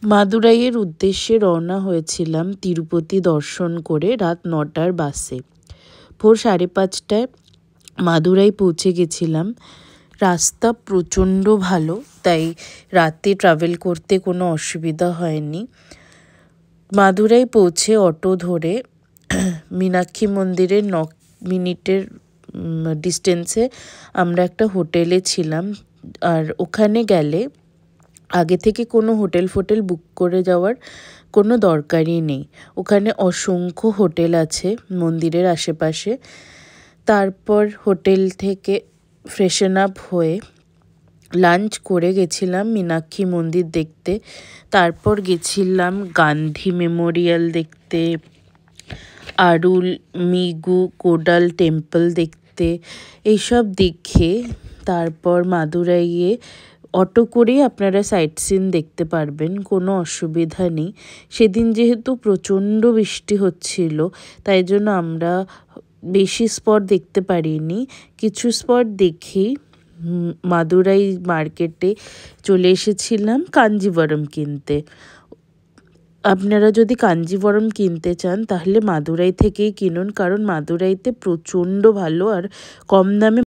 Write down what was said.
মাদুরাইয়ের উদ্দেশ্যে রওনা হয়েছিলাম তিরুপতি দর্শন করে রাত 9টার বাসে। ভোর 5:30টায় মাদুরাই পৌঁছে গেছিলাম। রাস্তা প্রচণ্ড ভালো, তাই রাতে ট্রাভেল করতে কোনো অসুবিধা হয়নি। মাদুরাই পৌঁছে অটো ধরে মীনাক্ষী মন্দিরের 9 মিনিটের ডিস্টেন্সে আমরা একটা হোটেলে ছিলাম। আর ওখানে গেলে আগে থেকে কোনো হোটেল বুক করে যাওয়ার কোনো দরকারই নেই। ওখানে অসংখ্য হোটেল আছে মন্দিরের আশেপাশে। তারপর হোটেল থেকে ফ্রেশন আপ হয়ে লাঞ্চ করে গেছিলাম মীনাক্ষী মন্দির দেখতে। তারপর গেছিলাম গান্ধী মেমোরিয়াল দেখতে, আরুল মিগু কোডাল টেম্পল দেখতে। এইসব দেখে তারপর মাদুরাইয়ে অটো করেই আপনারা সাইট সিন দেখতে পারবেন, কোনো অসুবিধা নেই। সেদিন যেহেতু প্রচণ্ড বৃষ্টি হচ্ছিল, তাই জন্য আমরা বেশি স্পট দেখতে পারিনি। কিছু স্পট দেখেই মাদুরাই মার্কেটে চলে এসেছিলাম কাঞ্জিভরম কিনতে। আপনারা যদি কাঞ্জিভরম কিনতে চান তাহলে মাদুরাই থেকেই কিনুন, কারণ মাদুরাইতে প্রচণ্ড ভালো আর কম দামে